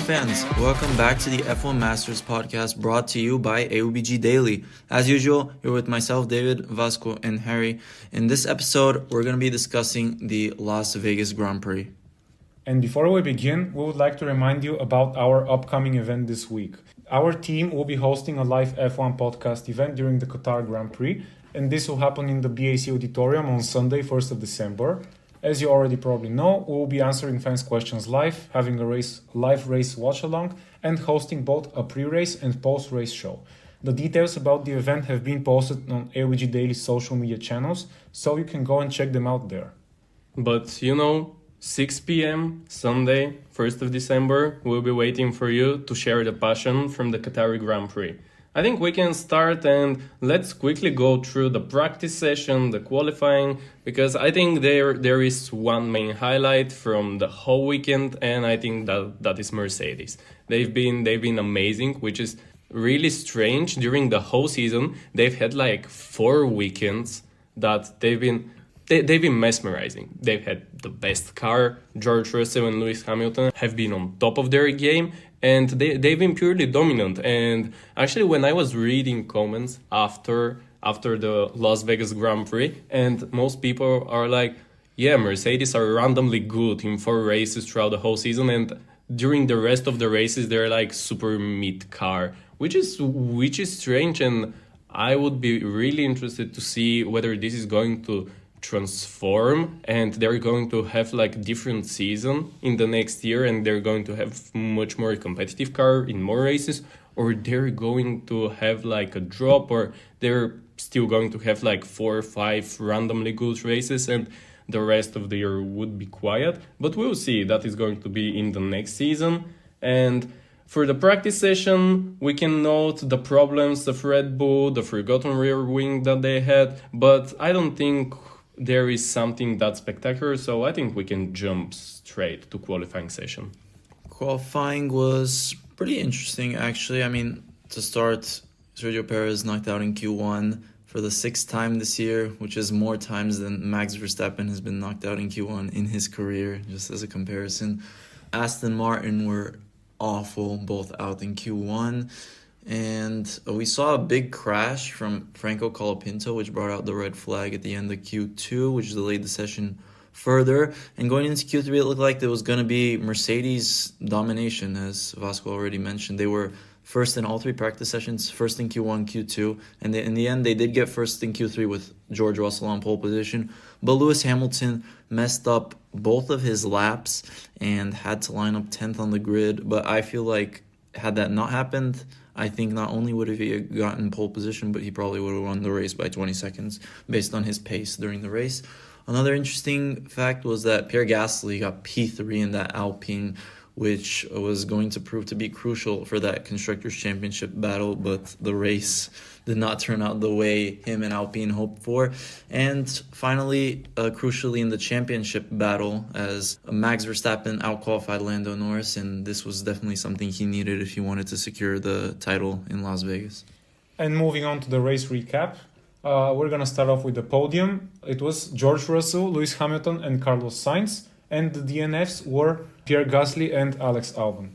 fans, welcome back to the F1 Masters podcast brought to you by AUBG Daily. As usual, you're with myself, David, Vasco, and Harry. In this episode, we're going to be discussing the Las Vegas Grand Prix. And before we begin, we would like to remind you about our upcoming event this week. Our team will be hosting a live F1 podcast event during the Qatar Grand Prix, and this will happen in the BAC Auditorium on Sunday, 1st of December. As you already probably know, we will be answering fans' questions live, having a live race watch-along, and hosting both a pre-race and post-race show. The details about the event have been posted on AUBG Daily's social media channels, so you can go and check them out there. But 6 p.m. Sunday, 1st of December, we'll be waiting for you to share the passion from the Qatari Grand Prix. I think we can start and let's quickly go through the practice session, the qualifying, because I think there is one main highlight from the whole weekend, and I think that is Mercedes. They've been amazing, which is really strange. During the whole season, they've had like 4 weekends that they've been mesmerizing. They've had the best car. George Russell and Lewis Hamilton have been on top of their game, and they've been purely dominant. And actually, when I was reading comments after the Las Vegas Grand Prix, and most people are like, yeah, Mercedes are randomly good in 4 races throughout the whole season, and during the rest of the races, they're like super mid car, which is strange. And I would be really interested to see whether this is going to transform and they're going to have like different season in the next year, and they're going to have much more competitive car in more races, or they're going to have like a drop, or they're still going to have like 4 or 5 randomly good races and the rest of the year would be quiet. But we'll see. That is going to be in the next season. And for the practice session, we can note the problems of Red Bull, the forgotten rear wing that they had, but I don't think there is something that spectacular, so I think we can jump straight to qualifying session. Qualifying was pretty interesting, actually. I mean, to start, Sergio Perez knocked out in Q1 for the 6th time this year, which is more times than Max Verstappen has been knocked out in Q1 in his career, just as a comparison. Aston Martin were awful, both out in Q1. And we saw a big crash from Franco Colapinto, which brought out the red flag at the end of Q2, which delayed the session further. And going into Q3, it looked like there was going to be Mercedes domination, as Vasco already mentioned. They were first in all 3 practice sessions, first in Q1, Q2. And in the end, they did get first in Q3 with George Russell on pole position. But Lewis Hamilton messed up both of his laps and had to line up 10th on the grid. But I feel like had that not happened, I think not only would he have gotten pole position, but he probably would have won the race by 20 seconds based on his pace during the race. Another interesting fact was that Pierre Gasly got P3 in that Alpine, which was going to prove to be crucial for that Constructors' Championship battle, but the race did not turn out the way him and Alpine hoped for. And finally, crucially in the championship battle, as Max Verstappen outqualified Lando Norris, and this was definitely something he needed if he wanted to secure the title in Las Vegas. And moving on to the race recap, we're going to start off with the podium. It was George Russell, Lewis Hamilton, and Carlos Sainz, and the DNFs were Pierre Gasly and Alex Albon.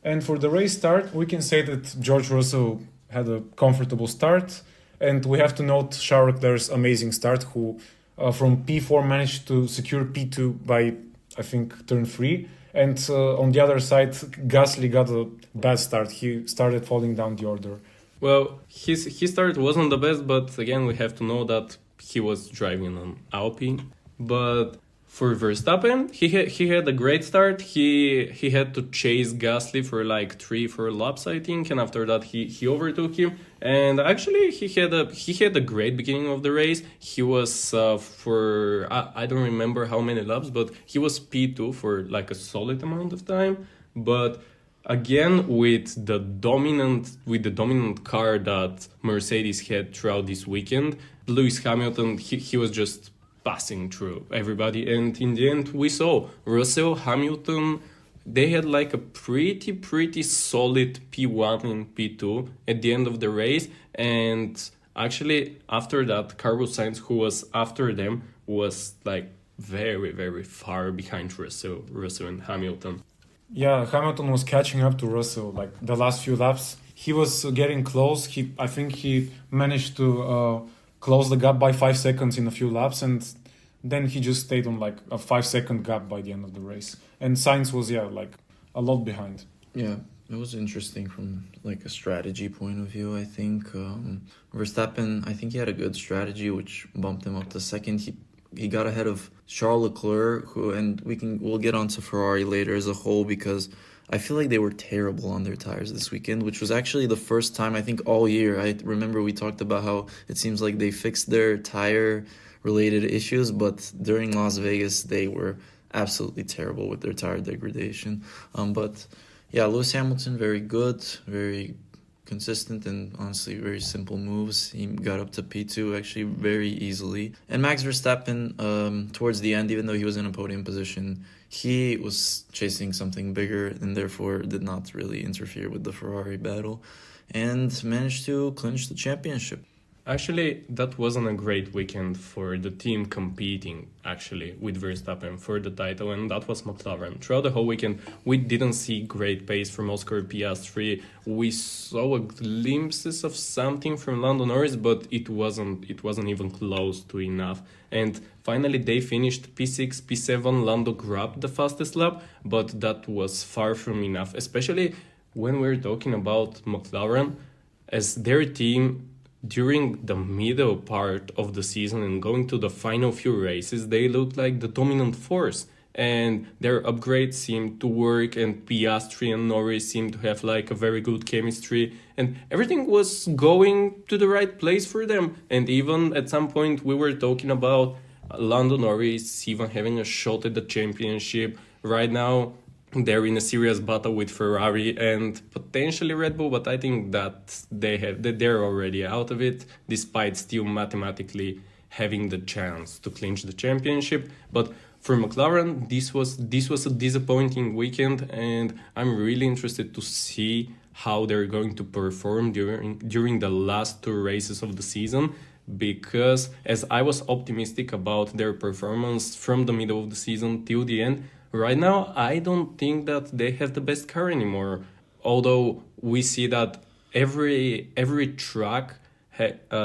And for the race start, we can say that George Russell had a comfortable start, and we have to note Charles Leclerc's amazing start, who from P4 managed to secure P2 by, I think, turn 3. And on the other side, Gasly got a bad start. He started falling down the order. Well, his start wasn't the best, but again, we have to know that he was driving on Alpine. But for Verstappen, he had a great start. He had to chase Gasly for like 3-4 laps, I think, and after that he overtook him. And actually, he had a great beginning of the race. He was for I don't remember how many laps, but he was P2 for like a solid amount of time. But again, with the dominant car that Mercedes had throughout this weekend, Lewis Hamilton, he was just passing through everybody, and in the end we saw Russell, Hamilton, they had like a pretty solid P1 and P2 at the end of the race. And actually after that, Carlos Sainz, who was after them, was like very far behind Russell and Hamilton. Yeah, Hamilton was catching up to Russell like the last few laps. He was getting close. I think he managed to close the gap by 5 seconds in a few laps, and then he just stayed on like a 5 second gap by the end of the race. And Sainz was like a lot behind. Yeah, it was interesting from like a strategy point of view. I think Verstappen, I think he had a good strategy which bumped him up to second. He got ahead of Charles Leclerc, and we'll get onto Ferrari later as a whole, because I feel like they were terrible on their tires this weekend, which was actually the first time I think all year. I remember we talked about how it seems like they fixed their tire related issues, but during Las Vegas they were absolutely terrible with their tire degradation. But yeah, Lewis Hamilton, very good, very consistent, and honestly very simple moves. He got up to P2 actually very easily. And Max Verstappen, towards the end, even though he was in a podium position, he was chasing something bigger and therefore did not really interfere with the Ferrari battle and managed to clinch the championship. Actually, that wasn't a great weekend for the team competing, actually, with Verstappen for the title, and that was McLaren. Throughout the whole weekend, we didn't see great pace from Oscar Piastri. We saw glimpses of something from Lando Norris, but it wasn't even close to enough. And finally, they finished P6, P7. Lando grabbed the fastest lap, but that was far from enough, especially when we're talking about McLaren, as their team during the middle part of the season and going to the final few races, they looked like the dominant force, and their upgrades seemed to work, and Piastri and Norris seemed to have like a very good chemistry, and everything was going to the right place for them. And even at some point we were talking about Lando Norris even having a shot at the championship. Right now they're in a serious battle with Ferrari and potentially Red Bull, but I think that they're already out of it, despite still mathematically having the chance to clinch the championship. But for McLaren, this was a disappointing weekend, and I'm really interested to see how they're going to perform during the last two races of the season, because as I was optimistic about their performance from the middle of the season till the end, right now, I don't think that they have the best car anymore. Although we see that every track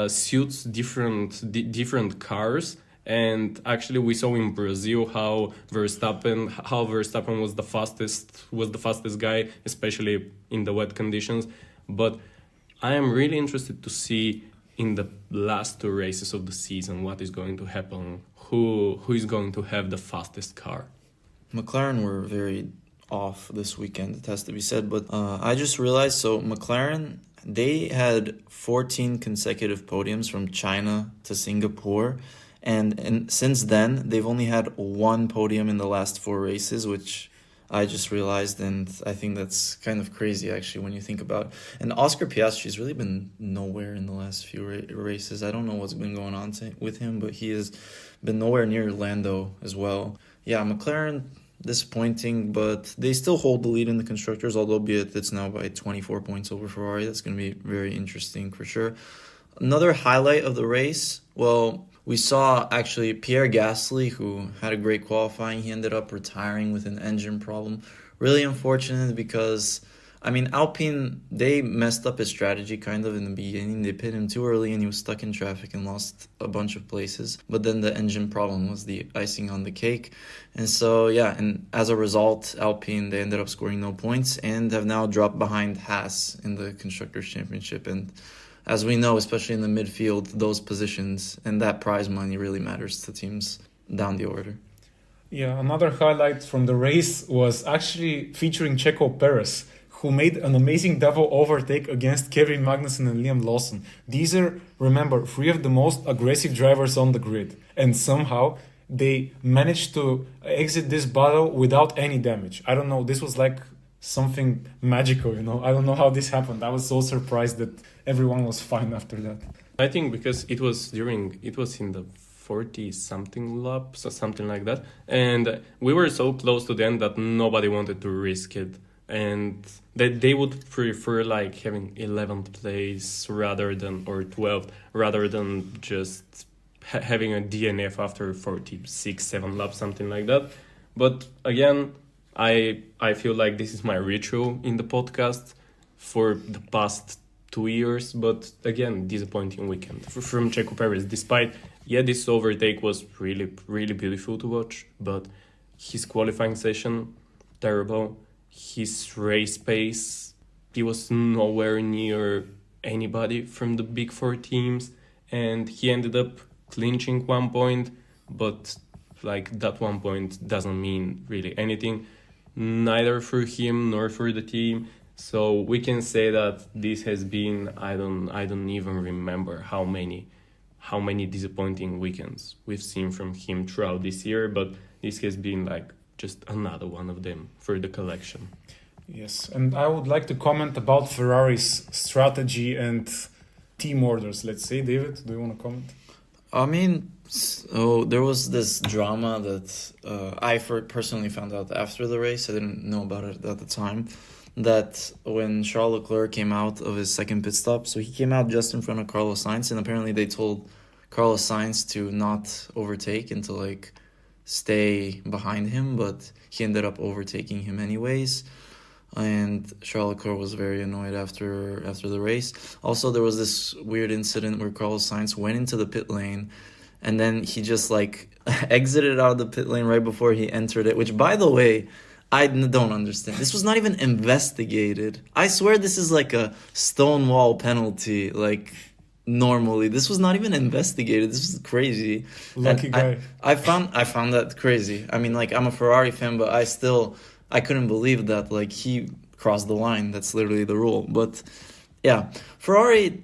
suits different cars, and actually we saw in Brazil how Verstappen was the fastest guy, especially in the wet conditions. But I am really interested to see in the last two races of the season what is going to happen, who is going to have the fastest car. McLaren were very off this weekend, it has to be said, but I just realized, so McLaren, they had 14 consecutive podiums from China to Singapore, and since then, they've only had one podium in the last four races, which I just realized, and I think that's kind of crazy, actually, when you think about it. And Oscar Piastri's really been nowhere in the last few races. I don't know what's been going on with him, but he has been nowhere near Lando as well. Yeah, McLaren, disappointing, but they still hold the lead in the constructors, albeit it's now by 24 points over Ferrari. That's going to be very interesting for sure. Another highlight of the race, well, we saw actually Pierre Gasly, who had a great qualifying. He ended up retiring with an engine problem. Really unfortunate because, I mean, Alpine, they messed up his strategy kind of in the beginning. They pit him too early and he was stuck in traffic and lost a bunch of places. But then the engine problem was the icing on the cake. And so, yeah, and as a result, Alpine, they ended up scoring no points and have now dropped behind Haas in the Constructors' Championship. And as we know, especially in the midfield, those positions and that prize money really matters to teams down the order. Yeah, another highlight from the race was actually featuring Checo Perez, who made an amazing double overtake against Kevin Magnussen and Liam Lawson. These are, remember, three of the most aggressive drivers on the grid. And somehow they managed to exit this battle without any damage. I don't know, this was like something magical, I don't know how this happened. I was so surprised that everyone was fine after that. I think because it was in the 40-something laps or something like that. And we were so close to the end that nobody wanted to risk it. And that they would prefer like having 11th place or 12th rather than just having a DNF after 46-7 laps, something like that. But again, I feel like this is my ritual in the podcast for the past 2 years, but again, disappointing weekend from Checo Perez. Despite, yeah, this overtake was really, really beautiful to watch, but his qualifying session, terrible. His race pace, he was nowhere near anybody from the big four teams, and he ended up clinching 1 point, but like that 1 point doesn't mean really anything, neither for him nor for the team. So we can say that this has been, I don't even remember how many disappointing weekends we've seen from him throughout this year, but this has been like just another one of them for the collection. Yes, and I would like to comment about Ferrari's strategy and team orders, let's say. David, do you want to comment? I mean, so there was this drama that I personally found out after the race. I didn't know about it at the time. That when Charles Leclerc came out of his second pit stop, so he came out just in front of Carlos Sainz, and apparently they told Carlos Sainz to not overtake and to like stay behind him, but he ended up overtaking him anyways. And Charles Leclerc was very annoyed after the race. Also, there was this weird incident where Carlos Sainz went into the pit lane, and then he just like exited out of the pit lane right before he entered it, which, by the way, I don't understand. This was not even investigated. I swear this is like a stonewall penalty, like normally. This was not even investigated. This was crazy. Lucky guy. I found that crazy. I mean, like, I'm a Ferrari fan, but I couldn't believe that like he crossed the line. That's literally the rule. But yeah, Ferrari,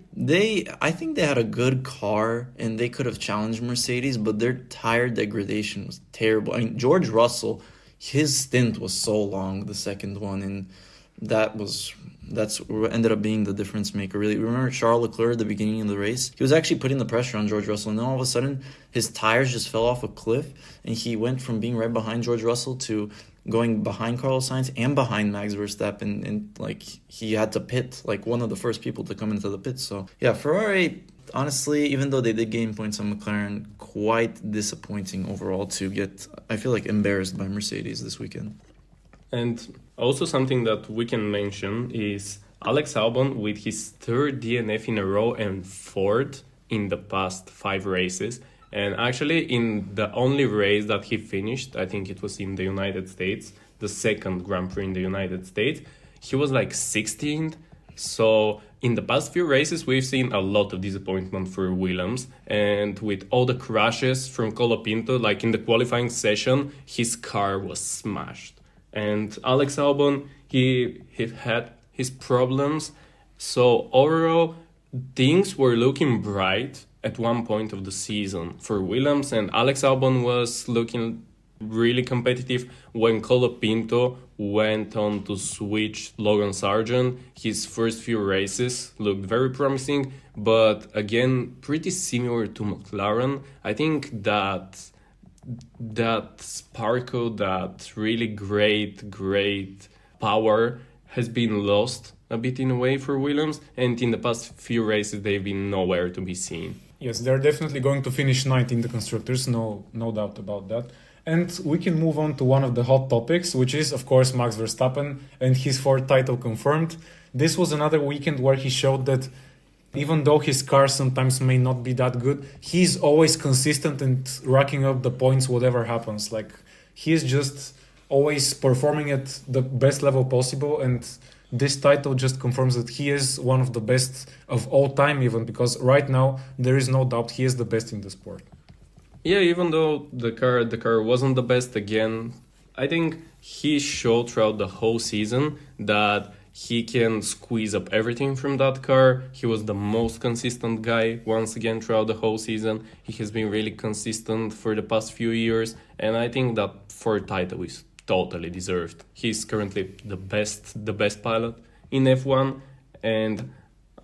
I think they had a good car and they could have challenged Mercedes, but their tire degradation was terrible. I mean, George Russell, his stint was so long, the second one, and that's what ended up being the difference maker, really. Remember Charles Leclerc at the beginning of the race? He was actually putting the pressure on George Russell, and then all of a sudden, his tires just fell off a cliff, and he went from being right behind George Russell to going behind Carlos Sainz and behind Max Verstappen, and like he had to pit, like one of the first people to come into the pit. So yeah, Ferrari, honestly, even though they did gain points on McLaren, quite disappointing overall to get, I feel like, embarrassed by Mercedes this weekend. And also something that we can mention is Alex Albon with his third DNF in a row and fourth in the past 5 races. And actually, in the only race that he finished, I think it was in the United States, the second Grand Prix in the United States, he was like 16th. So in the past few races, we've seen a lot of disappointment for Williams. And with all the crashes from Colapinto, like in the qualifying session, his car was smashed. And Alex Albon, he had his problems. So overall, things were looking bright at one point of the season for Williams, and Alex Albon was looking really competitive when Colapinto went on to switch Logan Sargent. His first few races looked very promising, but again, pretty similar to McLaren. I think that sparkle, that really great power has been lost a bit in a way for Williams, and in the past few races they've been nowhere to be seen. Yes, they're definitely going to finish ninth in the constructors, no doubt about that. And we can move on to one of the hot topics, which is, of course, Max Verstappen and his 4th title confirmed. This was another weekend where he showed that even though his car sometimes may not be that good, he's always consistent and racking up the points whatever happens. Like, he's just always performing at the best level possible, and this title just confirms that he is one of the best of all time, even because right now there is no doubt he is the best in the sport. Yeah, even though the car wasn't the best again, I think he showed throughout the whole season that he can squeeze up everything from that car. He was the most consistent guy once again throughout the whole season. He has been really consistent for the past few years, and I think that 4th title is totally deserved. He's currently the best pilot in F1, and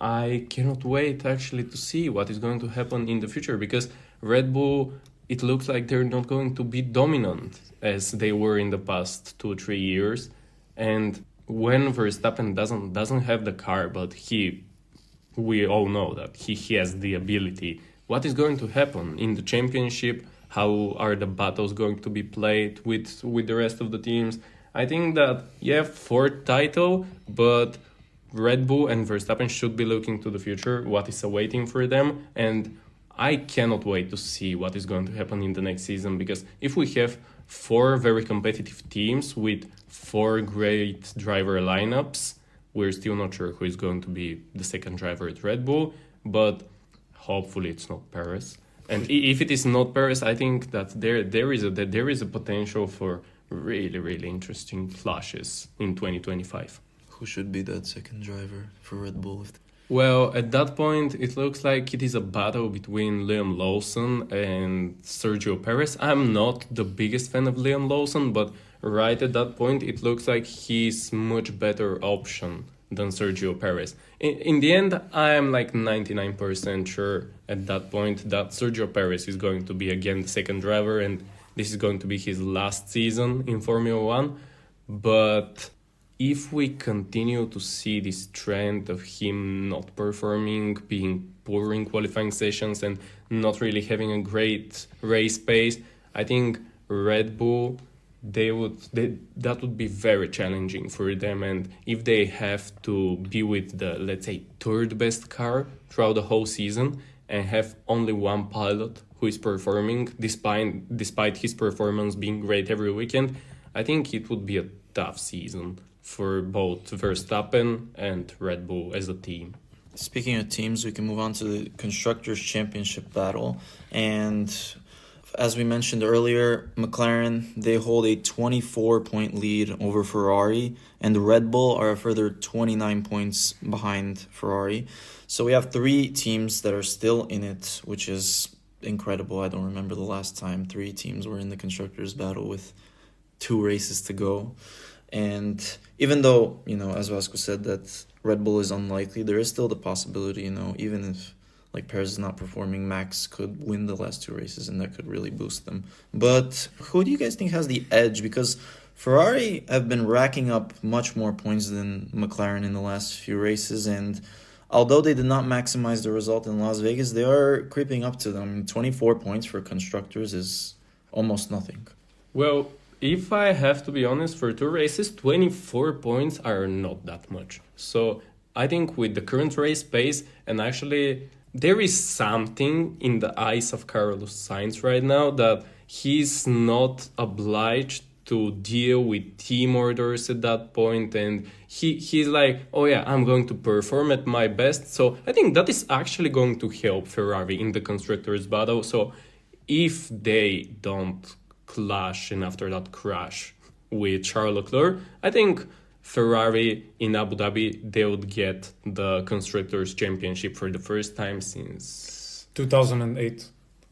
I cannot wait actually to see what is going to happen in the future, because Red Bull, it looks like they're not going to be dominant as they were in the past 2-3 years. And when Verstappen doesn't have the car, but we all know that he has the ability, what is going to happen in the championship? How are the battles going to be played with the rest of the teams? I think that, yeah, fourth title, but Red Bull and Verstappen should be looking to the future, what is awaiting for them, and I cannot wait to see what is going to happen in the next season, because if we have four very competitive teams with four great driver lineups, we're still not sure who is going to be the second driver at Red Bull, but hopefully it's not Perez. And if it is not Perez, I think that there is a potential for really, really interesting flashes in 2025. Who should be that second driver for Red Bull? Well, at that point, it looks like it is a battle between Liam Lawson and Sergio Perez. I'm not the biggest fan of Liam Lawson, but right at that point, it looks like he's much better option than Sergio Perez. In the end, I am like 99% sure at that point that Sergio Perez is going to be again the second driver, and this is going to be his last season in Formula One. But if we continue to see this trend of him not performing, being poor in qualifying sessions and not really having a great race pace, I think Red Bull, that would be very challenging for them. And if they have to be with the, let's say, third best car throughout the whole season and have only one pilot who is performing despite his performance being great every weekend, I think it would be a tough season for both Verstappen and Red Bull as a team. Speaking of teams, we can move on to the Constructors' Championship battle. And as we mentioned earlier, McLaren, they hold a 24-point lead over Ferrari, and Red Bull are a further 29 points behind Ferrari. So we have three teams that are still in it, which is incredible. I don't remember the last time three teams were in the Constructors' battle with 2 races to go. And even though, as Vasco said, that Red Bull is unlikely, there is still the possibility, even if like Perez is not performing, Max could win the last 2 races and that could really boost them. But who do you guys think has the edge? Because Ferrari have been racking up much more points than McLaren in the last few races, and although they did not maximize the result in Las Vegas, they are creeping up to them. 24 points for constructors is almost nothing. Well, if I have to be honest, for 2 races, 24 points are not that much. So I think with the current race pace, and actually there is something in the eyes of Carlos Sainz right now that he's not obliged to deal with team orders at that point, and he's like, oh yeah, I'm going to perform at my best. So I think that is actually going to help Ferrari in the constructors battle. So if they don't clash and after that crash with Charles Leclerc, I think Ferrari in Abu Dhabi, they would get the Constructors' Championship for the first time since 2008.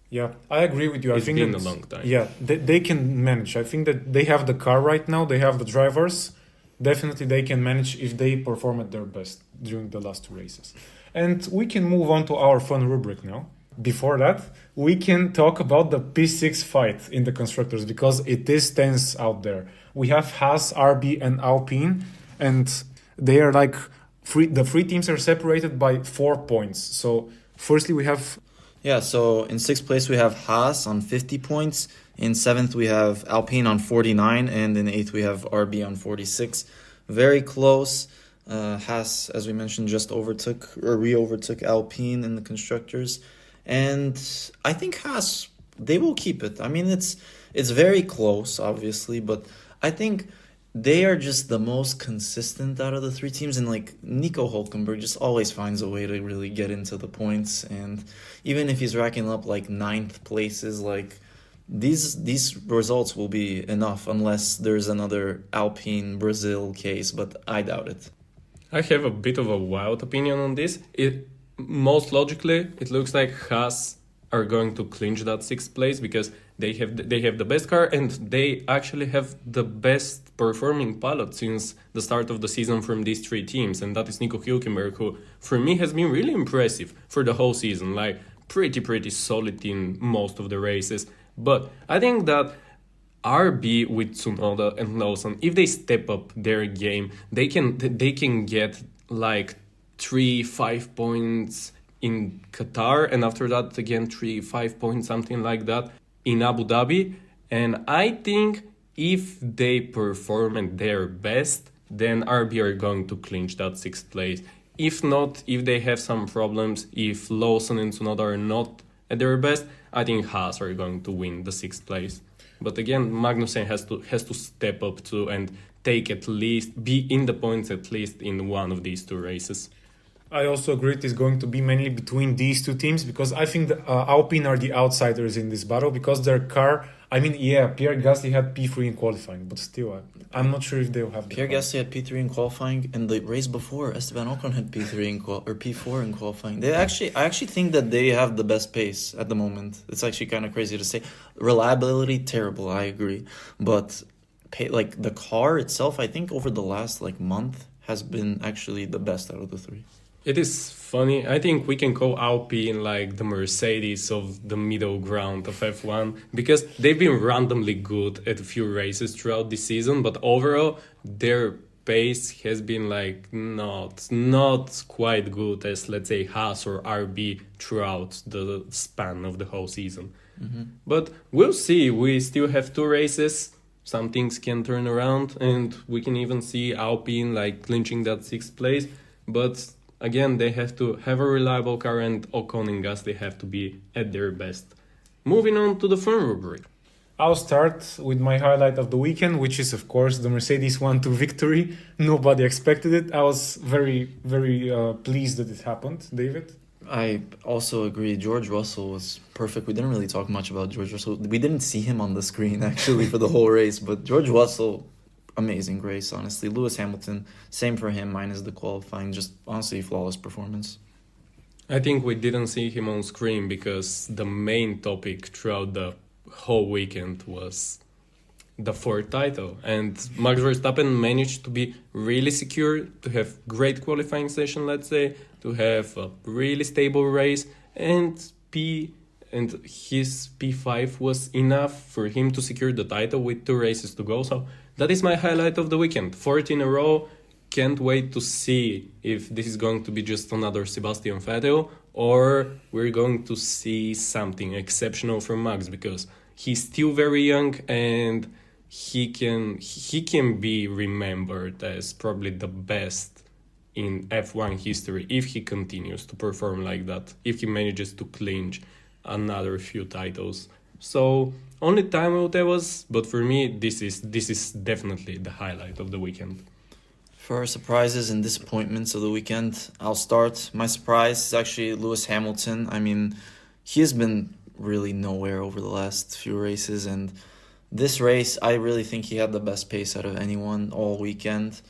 Yeah, I agree with you. It's been a long time. Yeah, they can manage. I think that they have the car right now. They have the drivers. Definitely they can manage if they perform at their best during the last 2 races. And we can move on to our fun rubric now. Before that, we can talk about the P6 fight in the constructors because it is tense out there. We have Haas, RB, and Alpine, and they are like the 3 teams are separated by 4 points. So, firstly, we have. Yeah, so in 6th place we have Haas on 50 points. In 7th we have Alpine on 49, and in 8th we have RB on 46. Very close. Haas, as we mentioned, just re-overtook Alpine in the constructors. And I think Haas, they will keep it. I mean, it's very close, obviously, but I think they are just the most consistent out of the 3 teams. And like Nico Hülkenberg just always finds a way to really get into the points. And even if he's racking up like 9th places, like these results will be enough unless there's another Alpine Brazil case, but I doubt it. I have a bit of a wild opinion on this. Most logically, it looks like Haas are going to clinch that 6th place because they have the best car and they actually have the best performing pilot since the start of the season from these 3 teams, and that is Nico Hülkenberg, who for me has been really impressive for the whole season, like pretty solid in most of the races. But I think that RB with Tsunoda and Lawson, if they step up their game, they can get like 3-5 points in Qatar, and after that again 3-5 points, something like that, in Abu Dhabi. And I think if they perform at their best, then RB are going to clinch that 6th place. If not, if they have some problems, if Lawson and Tsunoda are not at their best, I think Haas are going to win the 6th place. But again, Magnussen has to step up too and take at least, be in the points at least in one of these two races. I also agree it is going to be mainly between these two teams because I think the Alpine are the outsiders in this battle because their car, I mean, yeah, Pierre Gasly had P3 in qualifying, but still, I'm not sure if they'll have the Pierre car. Gasly had P3 in qualifying, and the race before, Esteban Ocon had P3 in or P4 in qualifying. I actually think that they have the best pace at the moment. It's actually kind of crazy to say. Reliability, terrible, I agree. But like the car itself, I think over the last like month has been actually the best out of the three. It is funny. I think we can call Alpine like the Mercedes of the middle ground of F1 because they've been randomly good at a few races throughout the season, but overall their pace has been like not quite good as, let's say, Haas or RB throughout the span of the whole season. Mm-hmm. But we'll see. We still have two races. Some things can turn around, and we can even see Alpine like clinching that 6th place. But again, they have to have a reliable car, and Ocon and Gasly have to be at their best. Moving on to the fun rubric. I'll start with my highlight of the weekend, which is, of course, the Mercedes 1-2 victory. Nobody expected it. I was very, very pleased that it happened. David? I also agree. George Russell was perfect. We didn't really talk much about George Russell. We didn't see him on the screen, actually, for the whole race. But George Russell, amazing race, honestly. Lewis Hamilton, same for him, minus the qualifying. Just, honestly, flawless performance. I think we didn't see him on screen because the main topic throughout the whole weekend was the fourth title. And Max Verstappen managed to be really secure, to have great qualifying session, let's say, to have a really stable race, and his P5 was enough for him to secure the title with 2 races to go. So that is my highlight of the weekend. 4th in a row. Can't wait to see if this is going to be just another Sebastian Vettel or we're going to see something exceptional from Max, because he's still very young and he can be remembered as probably the best in F1 history if he continues to perform like that, if he manages to clinch another few titles. So only time will tell us, but for me this is definitely the highlight of the weekend. For our surprises and disappointments of the weekend, I'll start. My surprise is actually Lewis Hamilton. I mean, he has been really nowhere over the last few races, and this race, I really think he had the best pace out of anyone all weekend.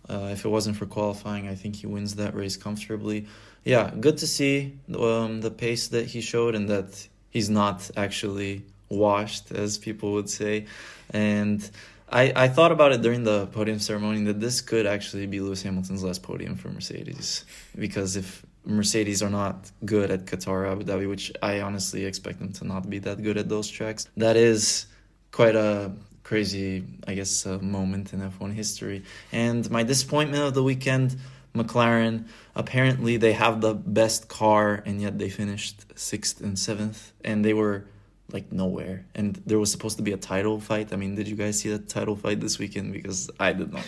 If it wasn't for qualifying, I think he wins that race comfortably. Yeah, good to see the pace that he showed and that he's not actually washed, as people would say. And I thought about it during the podium ceremony that this could actually be Lewis Hamilton's last podium for Mercedes. Because if Mercedes are not good at Qatar, Abu Dhabi, which I honestly expect them to not be that good at those tracks, that is quite a crazy, I guess, moment in F1 history. And my disappointment of the weekend, McLaren, apparently they have the best car and yet they finished 6th and 7th, and they were like nowhere, and there was supposed to be a title fight. I mean, did you guys see that title fight this weekend? Because I did not.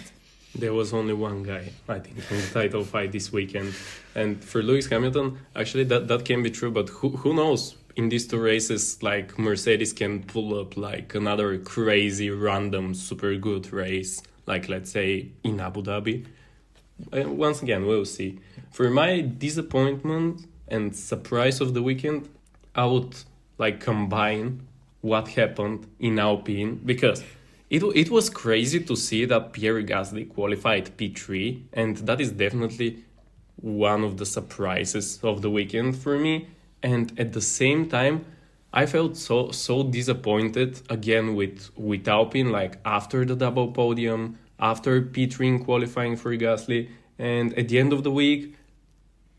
There was only one guy, I think, in the title fight this weekend. And for Lewis Hamilton, actually that can be true, but who knows? In these 2 races, like, Mercedes can pull up like another crazy, random, super good race, like, let's say, in Abu Dhabi. Once again, we'll see. For my disappointment and surprise of the weekend, I would like combine what happened in Alpine, because it was crazy to see that Pierre Gasly qualified P3, and that is definitely one of the surprises of the weekend for me. And at the same time, I felt so disappointed again with Alpine, like after the double podium, after P3 in qualifying for Gasly, and at the end of the week,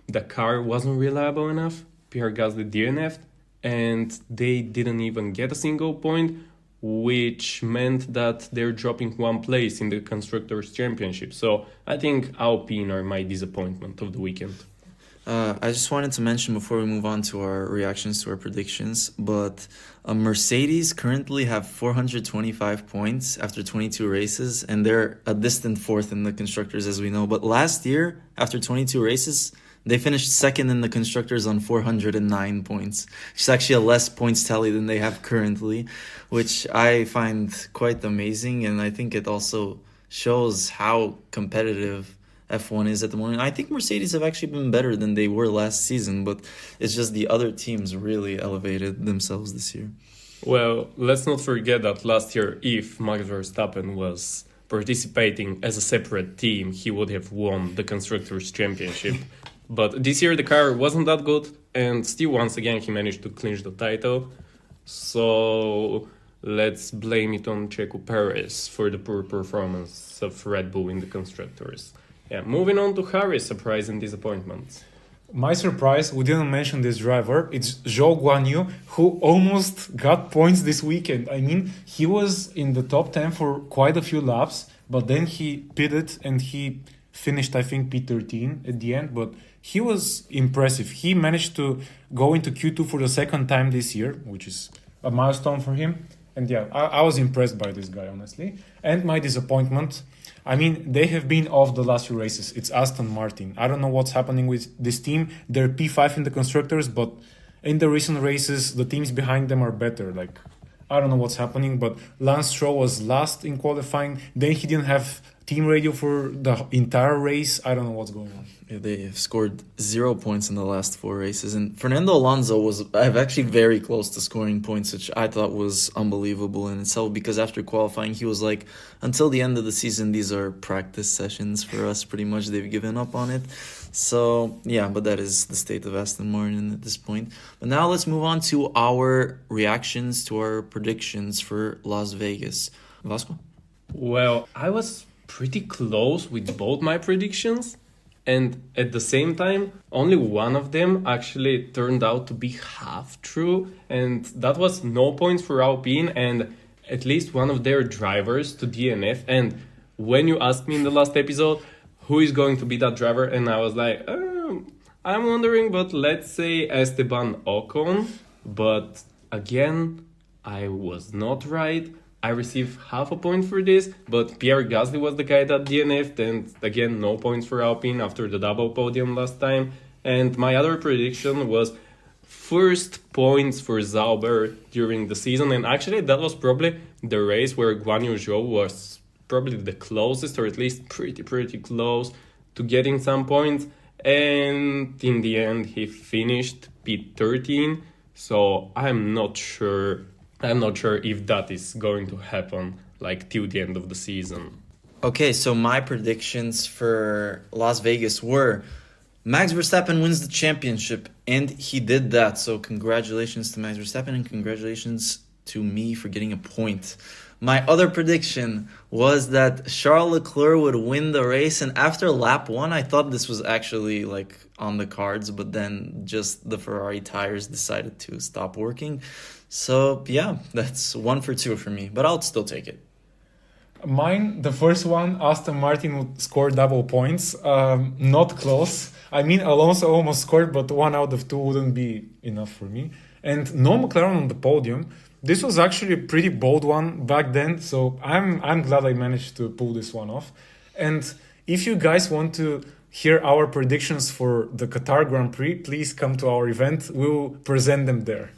the car wasn't reliable enough. Pierre Gasly DNF'd, and they didn't even get a single point, which meant that they're dropping 1 place in the Constructors' Championship. So I think Alpine are my disappointment of the weekend. I just wanted to mention before we move on to our reactions to our predictions, but Mercedes currently have 425 points after 22 races, and they're a distant fourth in the constructors, as we know. But last year, after 22 races, they finished second in the constructors on 409 points, which is actually a less points tally than they have currently, which I find quite amazing, and I think it also shows how competitive F1 is at the moment. I think Mercedes have actually been better than they were last season, but it's just the other teams really elevated themselves this year. Well, let's not forget that last year, if Max Verstappen was participating as a separate team, he would have won the Constructors' Championship. But this year the car wasn't that good, and still once again he managed to clinch the title. So let's blame it on Checo Perez for the poor performance of Red Bull in the Constructors. Yeah, moving on to Harry's surprise and disappointment. My surprise, we didn't mention this driver. It's Zhou Guanyu, who almost got points this weekend. I mean, he was in the top 10 for quite a few laps, but then he pitted and he finished, I think, P13 at the end, but he was impressive. He managed to go into Q2 for the second time this year, which is a milestone for him. And yeah, I was impressed by this guy, honestly. And my disappointment, I mean, they have been off the last few races. It's Aston Martin. I don't know what's happening with this team. They're P5 in the constructors, but in the recent races, the teams behind them are better. Like, I don't know what's happening, but Lance Stroll was last in qualifying. Then he didn't have team radio for the entire race. I don't know what's going on. Yeah, they have scored 0 points in the last 4 races, and Fernando Alonso was actually very close to scoring points, which I thought was unbelievable in itself, because after qualifying he was like, until the end of the season these are practice sessions for us, pretty much. They've given up on it. So yeah, but that is the state of Aston Martin at this point. But now let's move on to our reactions to our predictions for Las Vegas. Vasco? Well, I was pretty close with both my predictions, and at the same time only one of them actually turned out to be half true, and that was no points for Alpine and at least one of their drivers to DNF. And when you asked me in the last episode who is going to be that driver, and I was like, I'm wondering, but let's say Esteban Ocon. But again, I was not right. I received half a point for this, but Pierre Gasly was the guy that DNF'd, and again, no points for Alpine after the double podium last time. And my other prediction was first points for Sauber during the season, and actually that was probably the race where Guan Yu Zhou was probably the closest, or at least pretty close to getting some points. And in the end, he finished P13, so I'm not sure if that is going to happen like till the end of the season. Okay, so my predictions for Las Vegas were Max Verstappen wins the championship, and he did that. So congratulations to Max Verstappen, and congratulations to me for getting a point. My other prediction was that Charles Leclerc would win the race, and after lap 1, I thought this was actually like on the cards, but then just the Ferrari tires decided to stop working. So yeah, that's 1 for 2 for me, but I'll still take it. Mine, the first one, Aston Martin would score double points. Not close. I mean, Alonso almost scored, but 1 out of 2 wouldn't be enough for me. And no McLaren on the podium. This was actually a pretty bold one back then, so I'm glad I managed to pull this one off. And if you guys want to hear our predictions for the Qatar Grand Prix, please come to our event. We'll present them there.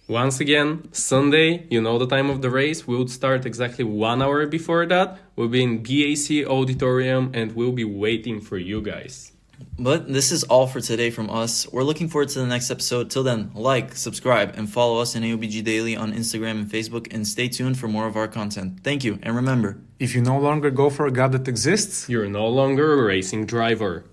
Once again, Sunday, you know the time of the race. We'll start exactly 1 hour before that. We'll be in BAC Auditorium and we'll be waiting for you guys. But this is all for today from us. We're looking forward to the next episode. Till then, like, subscribe, and follow us in AUBG Daily on Instagram and Facebook, and stay tuned for more of our content. Thank you, and remember, if you no longer go for a god that exists, you're no longer a racing driver.